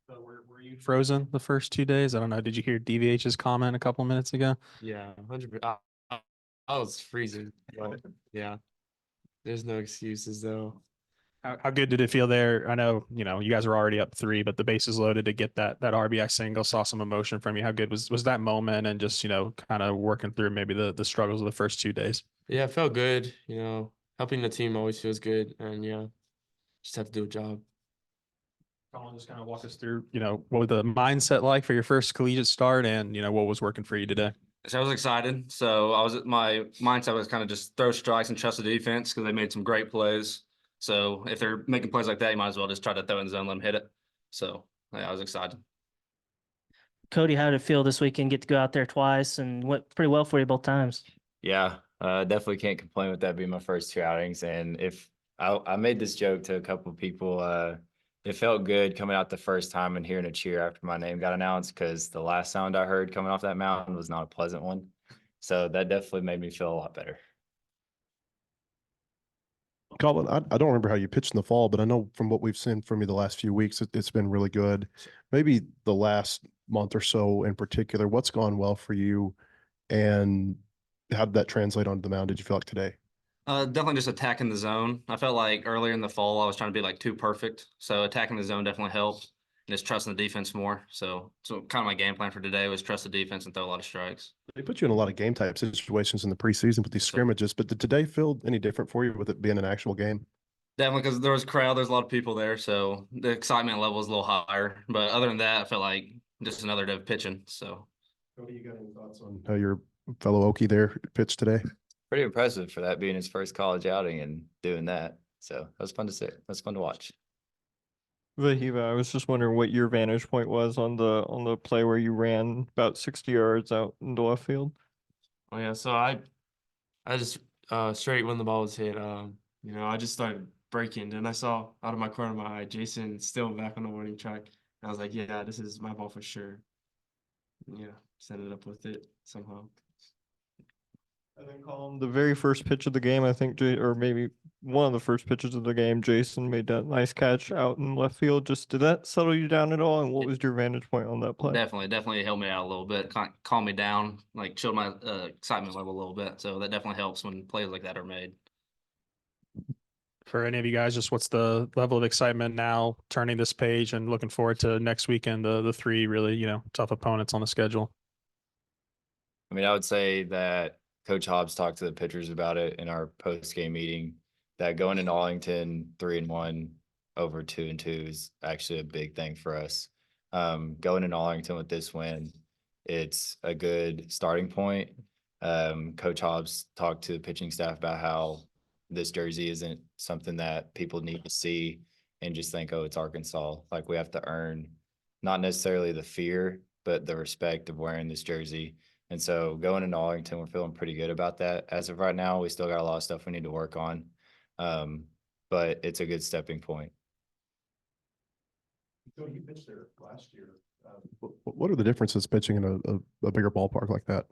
So were you frozen the first 2 days? I don't know. Did you hear DVH's comment a couple minutes ago? Yeah, 100%. I was freezing, but yeah, there's no excuses though. How good did it feel there? I know, you guys were already up three, but the bases loaded to get that RBI single, saw some emotion from you. How good was that moment and just, kind of working through maybe the struggles of the first 2 days? Yeah, it felt good. Helping the team always feels good, and yeah, just have to do a job. Colin, just kind of walk us through, what was the mindset like for your first collegiate start and, what was working for you today? So I was excited. So my mindset was kind of just throw strikes and trust the defense because they made some great plays. So if they're making plays like that, you might as well just try to throw in the zone, let them hit it. So yeah, I was excited. Cody, how did it feel this weekend? Get to go out there twice and went pretty well for you both times. Yeah, definitely can't complain with that being my first two outings. And if I made this joke to a couple of people, it felt good coming out the first time and hearing a cheer after my name got announced because the last sound I heard coming off that mountain was not a pleasant one. So that definitely made me feel a lot better. Colin, I don't remember how you pitched in the fall, but I know from what we've seen from you the last few weeks, it's been really good. Maybe the last month or so in particular, what's gone well for you and how did that translate onto the mound? Did you feel like today? Definitely just attacking the zone. I felt like earlier in the fall, I was trying to be like too perfect. So attacking the zone definitely helped and just trusting the defense more. So kind of my game plan for today was trust the defense and throw a lot of strikes. They put you in a lot of game type situations in the preseason with these scrimmages, but did today feel any different for you with it being an actual game? Definitely because there was a crowd, there's a lot of people there. So the excitement level was a little higher. But other than that, I felt like just another day of pitching. So Cody, you got any thoughts on how your fellow Okie there pitched today? Pretty impressive for that being his first college outing and doing that. So that was fun to see. That was fun to watch. Wehiwa, I was just wondering what your vantage point was on the play where you ran about 60 yards out in the left field. Oh yeah, so I just straight when the ball was hit, I just started breaking. And I saw out of my corner of my eye Jason still back on the warning track. And I was like, yeah, this is my ball for sure. Yeah, set it up with it somehow. And then Colin, the very first pitch of the game, I think, or maybe one of the first pitches of the game, Jason made that nice catch out in left field. Just did that settle you down at all? And what was your vantage point on that play? Definitely helped me out a little bit, calm me down, like showed my excitement level a little bit. So that definitely helps when plays like that are made. For any of you guys, just what's the level of excitement now turning this page and looking forward to next weekend, the three really, tough opponents on the schedule? I mean, I would say that Coach Hobbs talked to the pitchers about it in our post-game meeting that going into Arlington 3-1 over 2-2 is actually a big thing for us. Going into Arlington with this win, it's a good starting point. Coach Hobbs talked to the pitching staff about how this jersey isn't something that people need to see and just think, oh, it's Arkansas. Like we have to earn not necessarily the fear, but the respect of wearing this jersey. And so going into Arlington, we're feeling pretty good about that. As of right now, we still got a lot of stuff we need to work on, but it's a good stepping point. So you pitched there last year. What are the differences pitching in a bigger ballpark like that?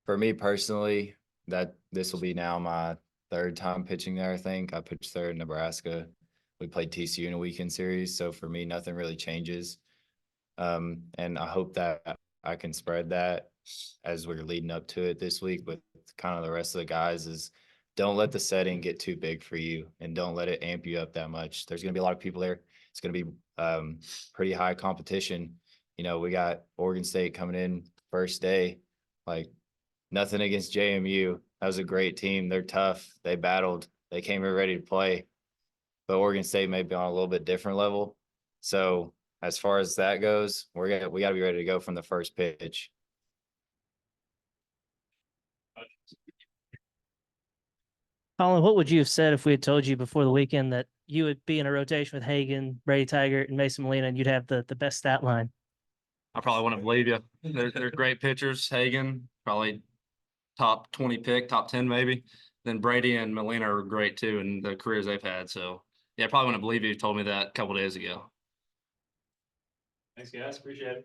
For me personally, that this will be now my third time pitching there. I think I pitched there in Nebraska. We played TCU in a weekend series. So for me, nothing really changes. And I hope that I can spread that as we're leading up to it this week with kind of the rest of the guys is don't let the setting get too big for you and don't let it amp you up that much. There's going to be a lot of people there. It's going to be pretty high competition. We got Oregon State coming in first day, like nothing against JMU. That was a great team. They're tough. They battled. They came here ready to play. But Oregon State may be on a little bit different level. So as far as that goes, we got to be ready to go from the first pitch. Colin, what would you have said if we had told you before the weekend that you would be in a rotation with Hagan, Brady Taggart, and Mason Molina, and you'd have the best stat line? I probably wouldn't believe you. They're great pitchers. Hagan, probably top 20 pick, top 10 maybe. Then Brady and Molina are great too in the careers they've had. So yeah, I probably wouldn't believe you told me that a couple days ago. Thanks, guys. Appreciate it.